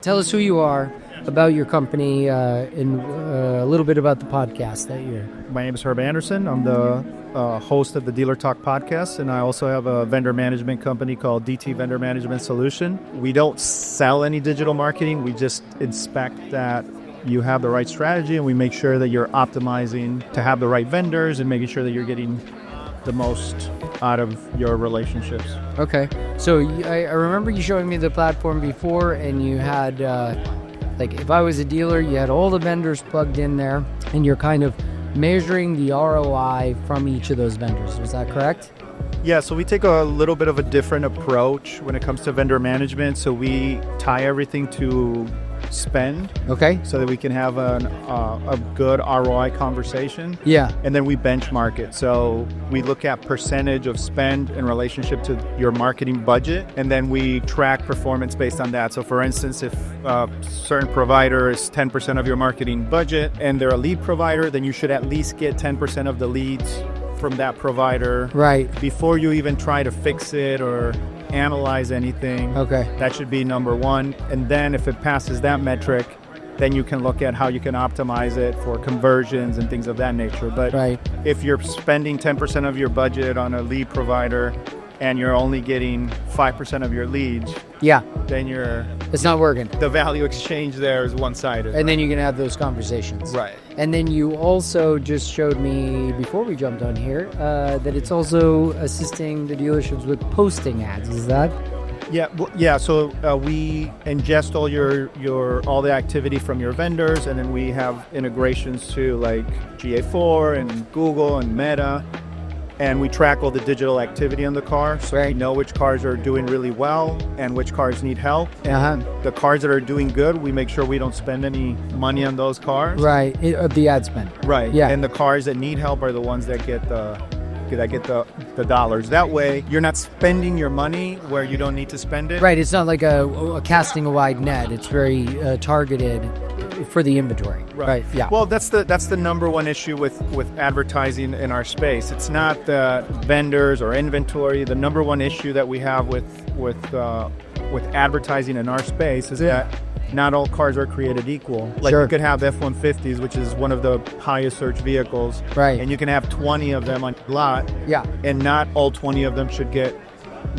Tell us who you are, about your company, and a little bit about the podcast that you're... My name is Herb Anderson. I'm the host of the Dealer Talk podcast, and I also have a vendor management company called DT Vendor Management Solution. We don't sell any digital marketing. We just inspect that you have the right strategy, and we make sure that you're optimizing to have the right vendors and making sure that you're getting the most out of your relationships. Okay. So I remember you showing me the platform before, and you had, like, if I was a dealer, you had all the vendors plugged in there, and you're kind of measuring the ROI from each of those vendors. Was that correct? Yeah, so we take a little bit of a different approach when it comes to vendor management. So we tie everything to spend, okay, so that we can have a good ROI conversation. Yeah. And then we benchmark it. So we look at percentage of spend in relationship to your marketing budget, and then we track performance based on that. So for instance, if a certain provider is 10% of your marketing budget and they're a lead provider, then you should at least get 10% of the leads from that provider, right, before you even try to fix it or analyze anything. Okay. That should be number one. And then if it passes that metric, then you can look at how you can optimize it for conversions and things of that nature. But right, if you're spending 10% of your budget on a lead provider and you're only getting 5% of your leads, yeah, then it's not working. the value exchange there is one-sided. And then you can have those conversations. Right. And then you also just showed me, before we jumped on here, that it's also assisting the dealerships with posting ads. Is that? Yeah. So we ingest all the activity from your vendors, and then we have integrations to like GA4 and Google and Meta, and we track all the digital activity on the car, so we know which cars are doing really well and which cars need help. And the cars that are doing good, we make sure we don't spend any money on those cars. Right, the ad spend. Right. Yeah. And the cars that need help are the ones that get the dollars. That way, you're not spending your money where you don't need to spend it. Right. It's not like a casting a wide net. It's very targeted for the inventory. Right. Yeah. Well, that's the number one issue with advertising in our space. It's not the vendors or inventory. The number one issue that we have with advertising in our space is that not all cars are created equal. Like you could have F-150s, which is one of the highest search vehicles, right? And you can have 20 of them on your lot, and not all 20 of them should get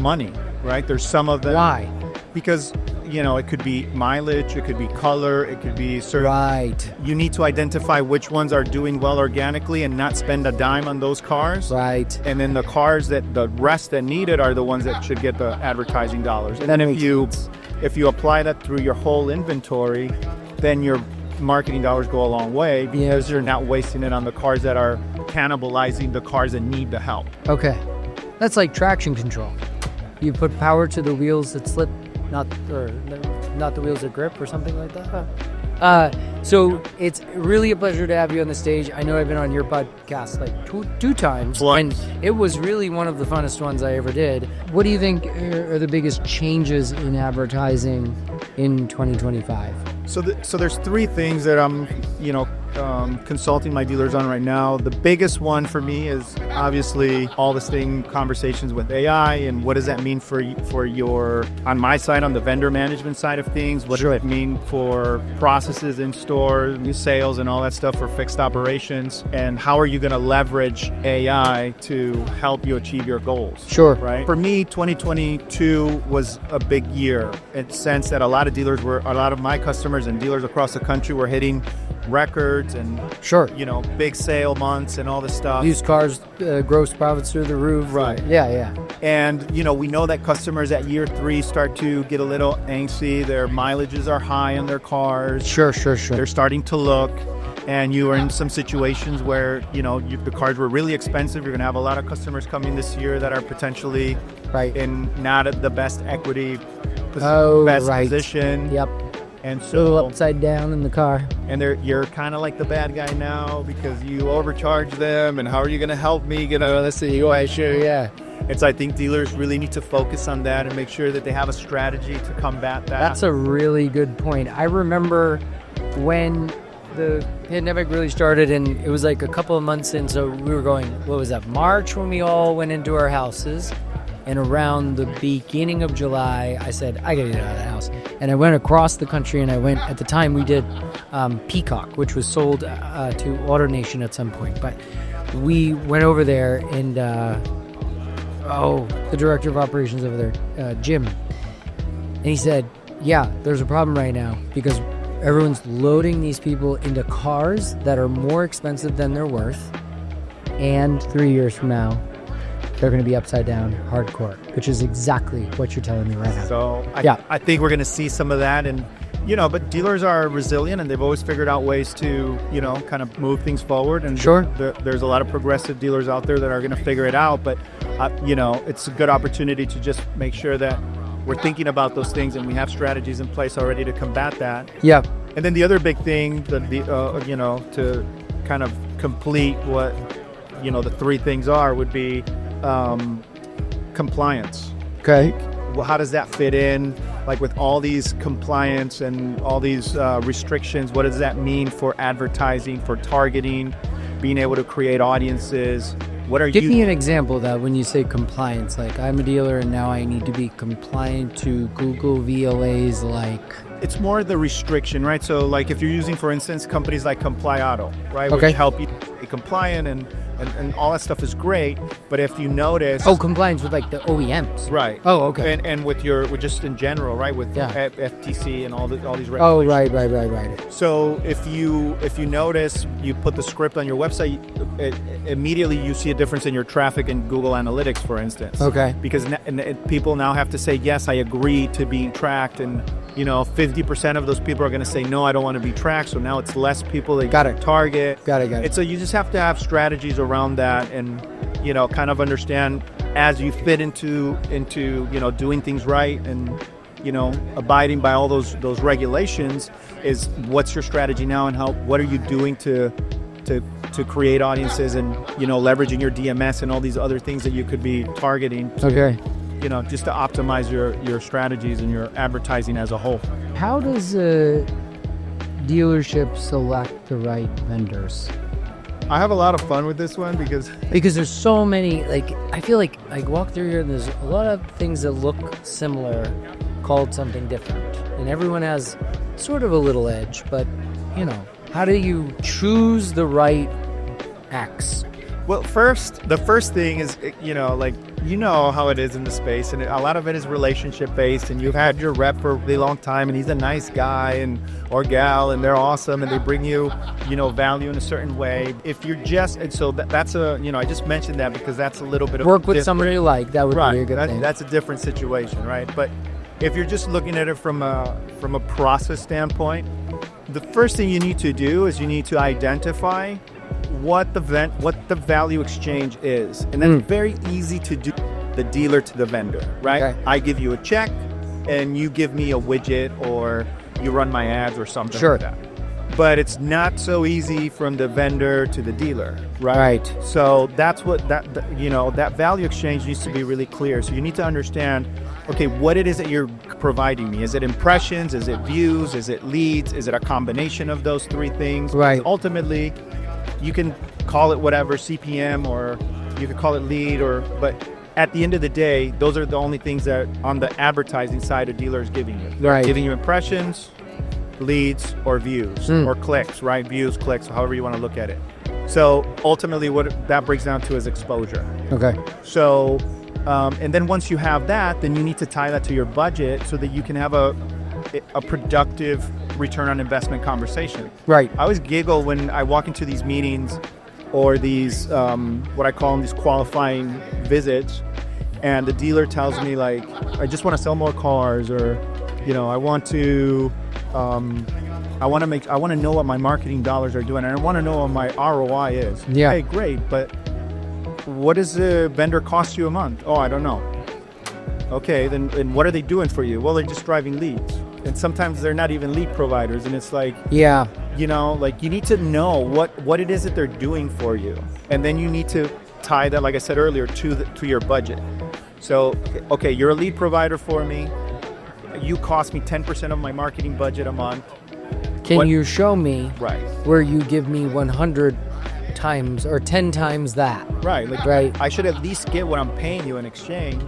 money, right? There's some of them. Why? Because it could be mileage, it could be color, it could be certain. Right. You need to identify which ones are doing well organically and not spend a dime on those cars. Right. And then the cars the rest that need it are the ones that should get the advertising dollars. And then if you apply that through your whole inventory, then your marketing dollars go a long way, because you're not wasting it on the cars that are cannibalizing the cars that need the help. Okay. That's like traction control. You put power to the wheels that slip, not the wheels that grip, or something like that. So it's really a pleasure to have you on the stage. I know I've been on your podcast like two times, and it was really one of the funnest ones I ever did. What do you think are the biggest changes in advertising in 2025? So there's three things that I'm consulting my dealers on right now. The biggest one for me is obviously all the conversations with AI, and what does that mean for your, on my side, on the vendor management side of things, what does it mean for processes in store, new sales and all that stuff for fixed operations, and how are you going to leverage AI to help you achieve your goals? Sure. Right? For me, 2022 was a big year in the sense that a lot of my customers and dealers across the country were hitting records and big sale months and all this stuff. Used cars, gross profits through the roof. Right. Yeah. And we know that customers at year 3 start to get a little angsty. Their mileages are high on their cars. Sure. They're starting to look, and you are in some situations where the cars were really expensive. You're going to have a lot of customers coming this year that are potentially in not at the best equity, position. Yep. And so upside down in the car, and you're kind of like the bad guy now because you overcharge them. And how are you going to help me get out of this? And so I think dealers really need to focus on that and make sure that they have a strategy to combat that. That's a really good point. I remember when the pandemic really started, and it was like a couple of months in, so we were going, what was that, March, when we all went into our houses. And around the beginning of July, I said, I gotta get out of the house. And I went across the country, and at the time we did Peacock, which was sold to AutoNation at some point. But we went over there, and the director of operations over there, Jim, and he said, yeah, there's a problem right now because everyone's loading these people into cars that are more expensive than they're worth. And 3 years from now, they're going to be upside down hardcore, which is exactly what you're telling me right now. So I think we're going to see some of that. And, but dealers are resilient, and they've always figured out ways to, kind of move things forward. And sure, there's a lot of progressive dealers out there that are going to figure it out. But, it's a good opportunity to just make sure that we're thinking about those things and we have strategies in place already to combat that. Yeah. And then the other big thing, to kind of complete what, the three things would be compliance. Okay. Well, how does that fit in? Like with all these compliance and all these restrictions, what does that mean for advertising, for targeting, being able to create audiences? Give me an example of that when you say compliance. Like, I'm a dealer and now I need to be compliant to Google VLAs, like... It's more the restriction, right? So, like, if you're using, for instance, companies like Comply Auto, right? Okay. Which help you be compliant and all that stuff is great. But if you notice... Oh, compliance with, like, the OEMs. Right. Oh, okay. And with just in general, right? With FTC and all these regulations. Oh, right. So if you notice, you put the script on your website, immediately you see a difference in your traffic in Google Analytics, for instance. Okay. Because people now have to say, yes, I agree to being tracked, and 50% of those people are going to say, no, I don't want to be tracked. So now it's less people that you target. Got it. And so you just have to have strategies around that, and kind of understand as you fit into doing things right and abiding by all those regulations, is what's your strategy now, and what are you doing to create audiences, and leveraging your DMS and all these other things that you could be targeting. Okay. Just to optimize your strategies and your advertising as a whole. How does a dealership select the right vendors? I have a lot of fun with this one because there's so many. Like, I feel like I walk through here and there's a lot of things that look similar called something different, and everyone has sort of a little edge. But how do you choose the right X? Well, the first thing is, how it is in the space, and a lot of it is relationship based, and you've had your rep for a really long time, and he's a nice guy or gal, and they're awesome, and they bring you, value in a certain way. If you're that's I just mentioned that because that's a little bit of work with somebody you like, that would be a good thing. That's a different situation, right? But if you're just looking at it from a process standpoint, the first thing you need to do is you need to identify what the value exchange is, and that's very easy to do. The dealer to the vendor, right? Okay. I give you a check, and you give me a widget, or you run my ads or something like that. But it's not so easy from the vendor to the dealer, right? So that's what that value exchange needs to be really clear. So you need to understand, okay, what it is that you're providing me. Is it impressions? Is it views? Is it leads? Is it a combination of those three things? Right. Ultimately, you can call it whatever, CPM, or you could call it lead, but at the end of the day, those are the only things that on the advertising side a dealer is giving you. Right. Giving you impressions, leads, or views, or clicks, right? Views, clicks, however you want to look at it. So ultimately what that breaks down to is exposure. Okay. So, and then once you have that, then you need to tie that to your budget so that you can have a productive return on investment conversation. Right. I always giggle when I walk into these meetings or these, what I call them, these qualifying visits, and the dealer tells me, like, I just want to sell more cars, or, I want to know what my marketing dollars are doing, and I want to know what my ROI is. Yeah. Hey, great, but what does the vendor cost you a month? Oh, I don't know. Okay, then and what are they doing for you? Well, they're just driving leads. And sometimes they're not even lead providers, and it's like, yeah, you need to know what it is that they're doing for you, and then you need to tie that, like I said earlier, to your budget. So, okay, you're a lead provider for me. You cost me 10% of my marketing budget a month. Can you show me right where you give me 100 times or 10 times that. Right. Like, Right. I should at least get what I'm paying you in exchange.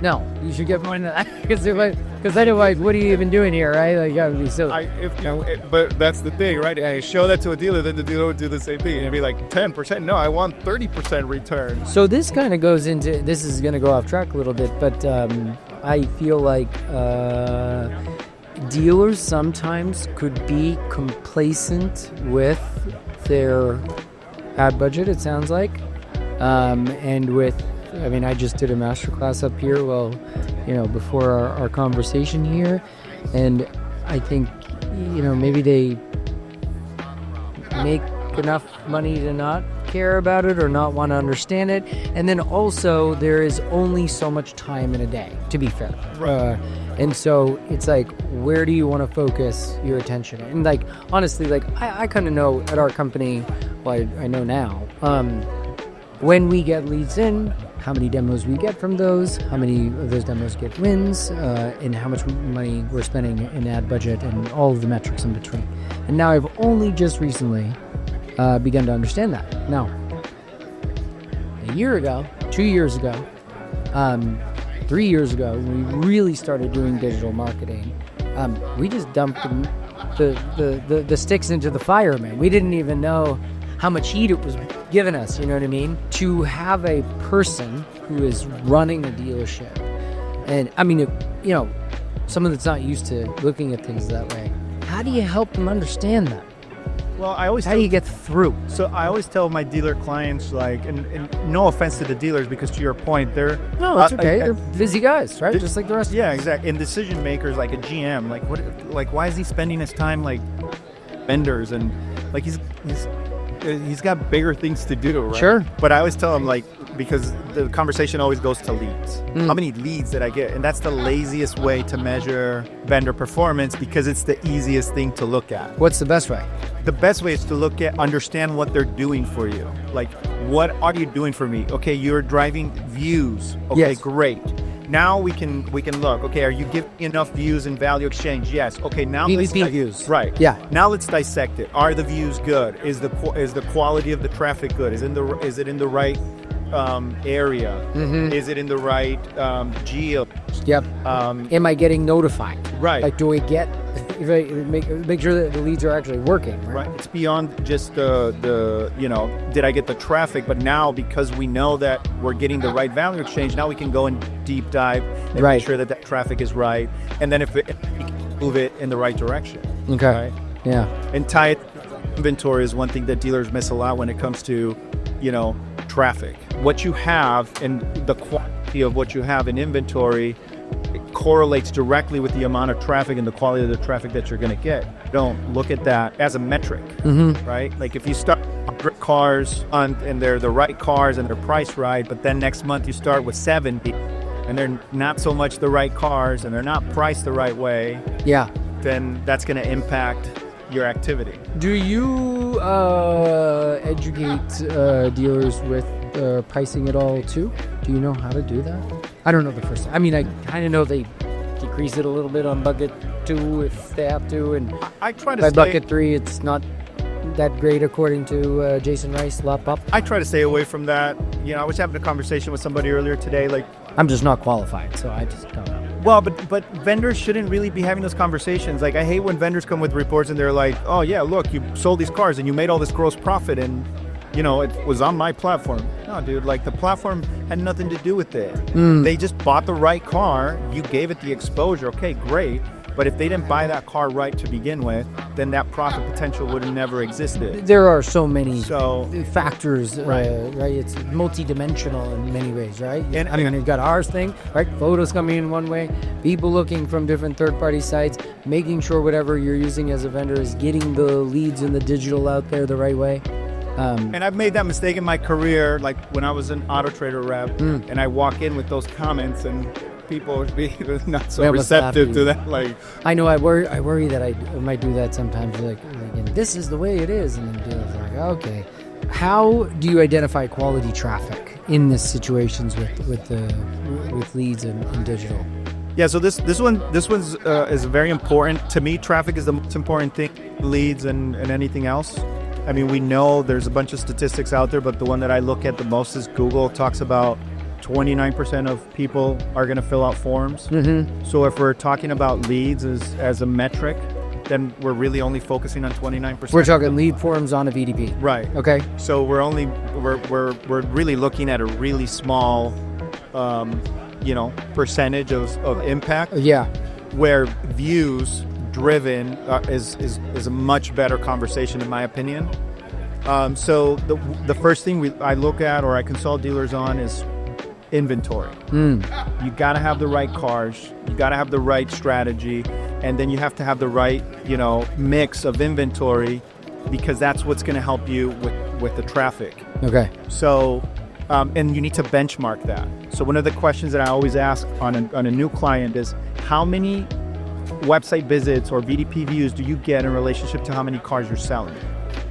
No, you should get more than that because otherwise, what are you even doing here, right? Like, that would be silly. But that's the thing, right? I show that to a dealer, then the dealer would do the same thing. It'd be like 10%. No, I want 30% return. So this kind of goes into, this is going to go off track a little bit, but I feel like dealers sometimes could be complacent with their ad budget, it sounds like, and with, I mean, I just did a masterclass up here, before our conversation here, and I think, maybe they make enough money to not care about it or not want to understand it, and then also there is only so much time in a day, to be fair. And so it's like, where do you want to focus your attention? And like, honestly, like I kind of know at our company, well, I know now, when we get leads in, how many demos we get from those, how many of those demos get wins, and how much money we're spending in ad budget and all of the metrics in between. And now I've only just recently begun to understand that. Now, a year ago, 2 years ago, 3 years ago, when we really started doing digital marketing, we just dumped the sticks into the fire, man. We didn't even know how much heat it was giving us, you know what I mean? To have a person who is running a dealership, and I mean, someone that's not used to looking at things that way, how do you help them understand that? Well, how do you get through? So I always tell my dealer clients, like, and no offense to the dealers, because to your point, they're no, that's okay. They're busy guys, right? Just like the rest. Yeah, exactly. And decision makers, like a GM, like why is he spending his time like vendors and like he's got bigger things to do, right? Sure. But I always tell him, like, because the conversation always goes to leads. How many leads did I get? And that's the laziest way to measure vendor performance, because it's the easiest thing to look at. What's the best way? The best way is to understand what they're doing for you. Like, what are you doing for me? Okay, you're driving views. Okay, yes. Great. Now we can look. Okay, are you giving enough views in value exchange? Yes. Okay, now VVP views. Right. Yeah. Now let's dissect it. Are the views good? Is the quality of the traffic good? Is it in the right area? Mm-hmm. Is it in the right geo? Yep. Am I getting notified? Right. Like, do we get make sure that the leads are actually working? Right. It's beyond just the did I get the traffic? But now, because we know that we're getting the right value exchange, now we can go and deep dive and make sure that traffic is right, and then if we can move it in the right direction. Okay. Right? Yeah. And tie it. Inventory is one thing that dealers miss a lot when it comes to, traffic. What you have and the quality of what you have in inventory, it correlates directly with the amount of traffic and the quality of the traffic that you're going to get. Don't look at that as a metric, right? Like, if you start with cars and they're the right cars and they're priced right, but then next month you start with 70 and they're not so much the right cars and they're not priced the right way, then that's going to impact your activity. Do you educate dealers with pricing at all too? Do you know how to do that? I don't know the first. I mean, I kind of know they decrease it a little bit on bucket 2 if they have to, and I try to by bucket 3 it's not that great according to Jason Rice. Lop. I try to stay away from that. I was having a conversation with somebody earlier today. Like, I'm just not qualified, so I just don't know. Well, but vendors shouldn't really be having those conversations. Like, I hate when vendors come with reports and they're like, oh yeah, look, you sold these cars and you made all this gross profit and, it was on my platform. No, dude, like, the platform had nothing to do with it. They just bought the right car. You gave it the exposure. Okay, great. But if they didn't buy that car right to begin with, then that profit potential would have never existed. There are so many factors, right? It's multi-dimensional in many ways, right? And I mean, you've got ours thing, right? Photos coming in one way, people looking from different third-party sites, making sure whatever you're using as a vendor is getting the leads and the digital out there the right way. And I've made that mistake in my career, like when I was an Auto Trader rep, and I walk in with those comments and people would be not so receptive to that. Like, I know, I worry that I might do that sometimes. Like this is the way it is, and then dealers are like, okay. How do you identify quality traffic in these situations with leads and digital? Yeah, so this one's is very important to me. Traffic is the most important thing, leads and anything else. I mean, we know there's a bunch of statistics out there, but the one that I look at the most is Google talks about 29% of people are going to fill out forms. So if we're talking about leads as a metric, then we're really only focusing on 29%. We're talking lead forms on a VDP. Right. Okay. So we're really looking at a really small, percentage of impact. Yeah. Where views driven is a much better conversation, in my opinion. So the first thing I look at or I consult dealers on is inventory. You got to have the right cars, you got to have the right strategy, and then you have to have the right mix of inventory, because that's what's going to help you with the traffic. Okay. So and you need to benchmark that. So one of the questions that I always ask on a new client is, how many website visits or VDP views do you get in relationship to how many cars you're selling?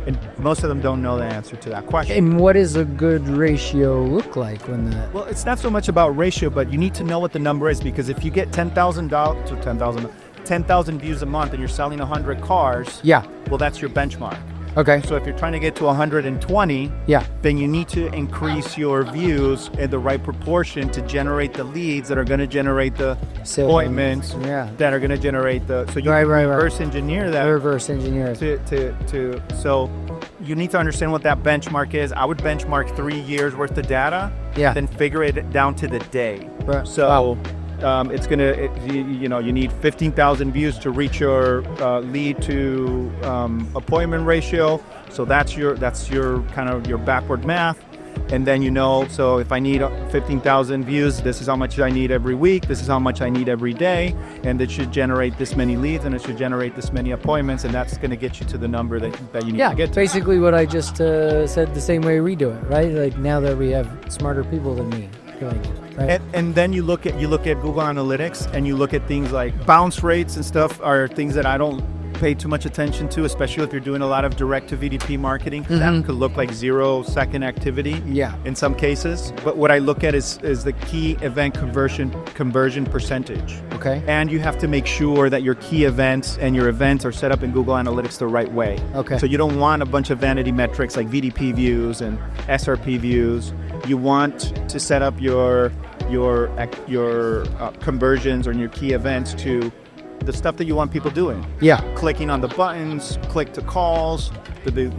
And most of them don't know the answer to that question. And what does a good ratio look like when that? Well, it's not so much about ratio, but you need to know what the number is, because if you get 10,000 views a month and you're selling 100 cars, well, that's your benchmark. Okay. So if you're trying to get to 120, then you need to increase your views in the right proportion to generate the leads that are going to generate the appointments that are going to generate the. So you reverse engineer that. Reverse engineer it. So you need to understand what that benchmark is. I would benchmark 3 years worth of data. Then figure it down to the day. Right. So. It's you need 15,000 views to reach your lead to appointment ratio. So that's your kind of your backward math. And then so if I need 15,000 views, this is how much I need every week, this is how much I need every day, and it should generate this many leads, and it should generate this many appointments, and that's going to get you to the number that you need to get to. Basically what I just said, the same way we do it, right? Like now that we have smarter people than me doing it. Right. And then you look at Google Analytics, and you look at things like bounce rates and stuff are things that I don't pay too much attention to, especially if you're doing a lot of direct to VDP marketing. That could look like 0-second activity in some cases. But what I look at is the key event conversion percentage. Okay. And you have to make sure that your key events and your events are set up in Google Analytics the right way. Okay. So you don't want a bunch of vanity metrics like VDP views and SRP views. You want to set up your conversions or your key events to the stuff that you want people doing. Clicking on the buttons, click to calls, the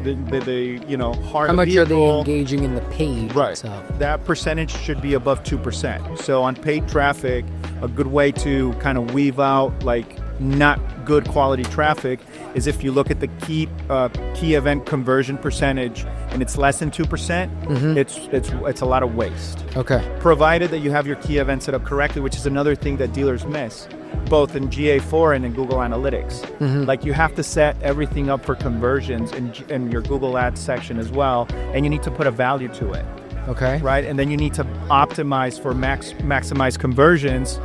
heart. How much vehicle. are they engaging in the page? Right. So. That percentage should be above 2%. So on paid traffic, a good way to kind of weave out like not good quality traffic is if you look at the key event conversion percentage and it's less than 2%, it's a lot of waste. Okay. Provided that you have your key events set up correctly, which is another thing that dealers miss, both in GA4 and in Google Analytics. Like you have to set everything up for conversions in your Google Ads section as well, and you need to put a value to it. Okay. Right, and then you need to optimize for maximize conversions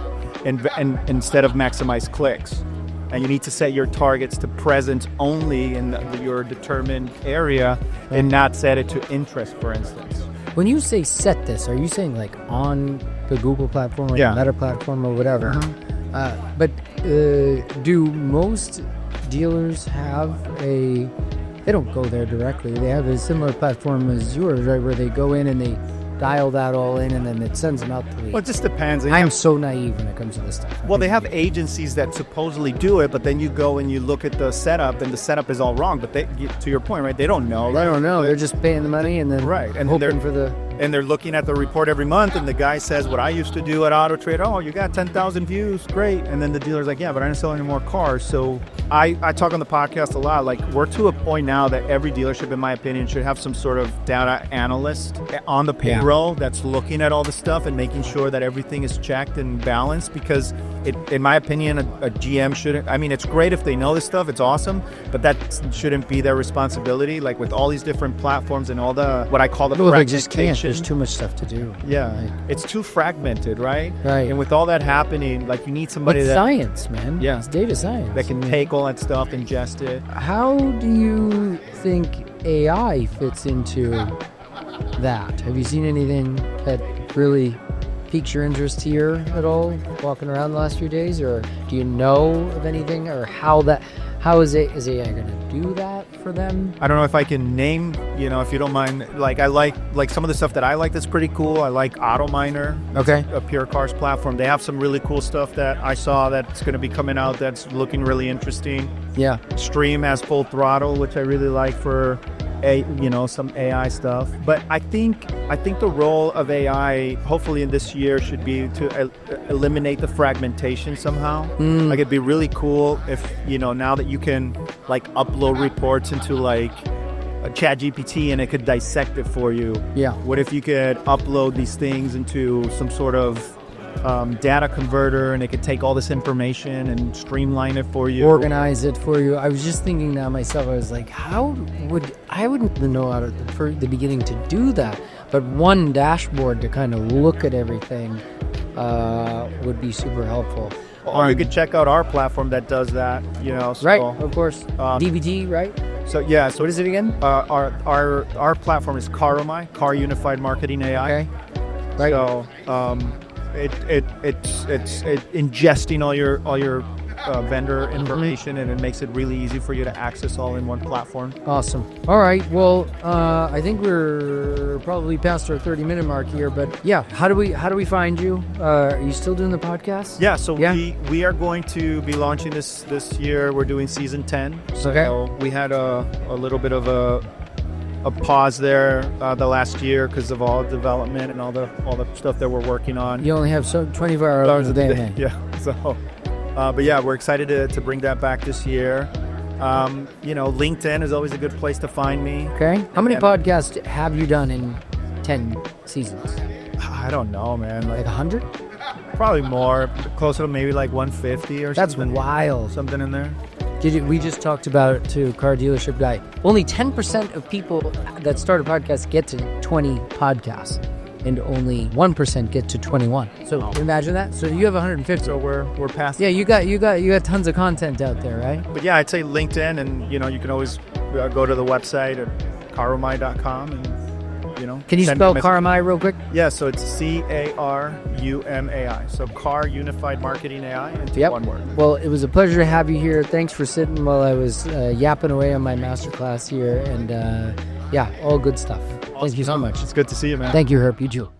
and instead of maximize clicks. And you need to set your targets to presence only in your determined area and not set it to interest, for instance. When you say set this, are you saying like on the Google platform or the Meta platform or whatever? But do most dealers have they don't go there directly. They have a similar platform as yours, right, where they go in and they dial that all in and then it sends them out to leads. Well, it just depends. I am so naive when it comes to this stuff. Well, they have agencies that supposedly do it, but then you go and you look at the setup, and the setup is all wrong. But to your point, right? They don't know. They don't know. They're just paying the money and then and hoping for the. And they're looking at the report every month, and the guy says, "What I used to do at Auto Trade, oh, you got 10,000 views, great." And then the dealer's like, "Yeah, but I didn't sell any more cars." So I talk on the podcast a lot. Like we're to a point now that every dealership, in my opinion, should have some sort of data analyst on the payroll that's looking at all the stuff and making sure that everything is checked and balanced. Because in my opinion, a GM shouldn't. I mean, it's great if they know this stuff; it's awesome, but that shouldn't be their responsibility. Like with all these different platforms and all the what I call the fragmentation. There's too much stuff to do. Yeah, it's too fragmented, right? Right. And with all that happening, like you need somebody it's science, man. Yeah, it's data science that can take all that stuff, ingest it. How do you think AI fits into that? Have you seen anything that really piques your interest here at all, walking around the last few days, or do you know of anything, or how is AI going to do that for them? I don't know if I can name, if you don't mind. Like I like some of the stuff that I like that's pretty cool. I like AutoMiner. Okay. A Pure Cars platform. They have some really cool stuff that I saw that's going to be coming out that's looking really interesting. Yeah. Stream has Full Throttle, which I really like for some AI stuff. But I think the role of AI, hopefully in this year, should be to eliminate the fragmentation somehow. Like it'd be really cool if now that you can like upload reports into like a ChatGPT and it could dissect it for you. Yeah. What if you could upload these things into some sort of data converter and it could take all this information and streamline it for you, organize it for you. I was just thinking that myself. I was like, I wouldn't know how to for the beginning to do that, but one dashboard to kind of look at everything would be super helpful. Or you could check out our platform that does that. So, right, of course. DBT, right? So yeah. So What is it again? our platform is Caromai, Car Unified Marketing AI. Okay. Right. So it's ingesting all your vendor information, and it makes it really easy for you to access all in one platform. Awesome. All right. Well, I think we're probably past our 30-minute mark here, but yeah, how do we find you? Are you still doing the podcast? Yeah. So we are going to be launching this year. We're doing season 10. So we had a little bit of a pause there the last year because of all development and all the stuff that we're working on. You only have 24 hours a day, man. Yeah. So, but yeah, we're excited to bring that back this year. LinkedIn is always a good place to find me. Okay. How many podcasts have you done in 10 seasons? I don't know, man. Like 100? Probably more. Closer to maybe like 150 or That's something. That's wild. Something in there. We just talked about it to car dealership guy. Only 10% of people that start a podcast get to 20 podcasts, and only 1% get to 21. So imagine that. So you have 150. So we're past. Yeah, you got tons of content out there, right? But yeah, I'd say LinkedIn, and you can always go to the website at caromai.com and Can you spell Caromai real quick? Yeah, so it's CARUMAI. So Car Unified Marketing AI into one word. Well, it was a pleasure to have you here. Thanks for sitting while I was yapping away on my masterclass here, and all good stuff. Awesome. Thank you so much. It's good to see you, man. Thank you, Herb. You too.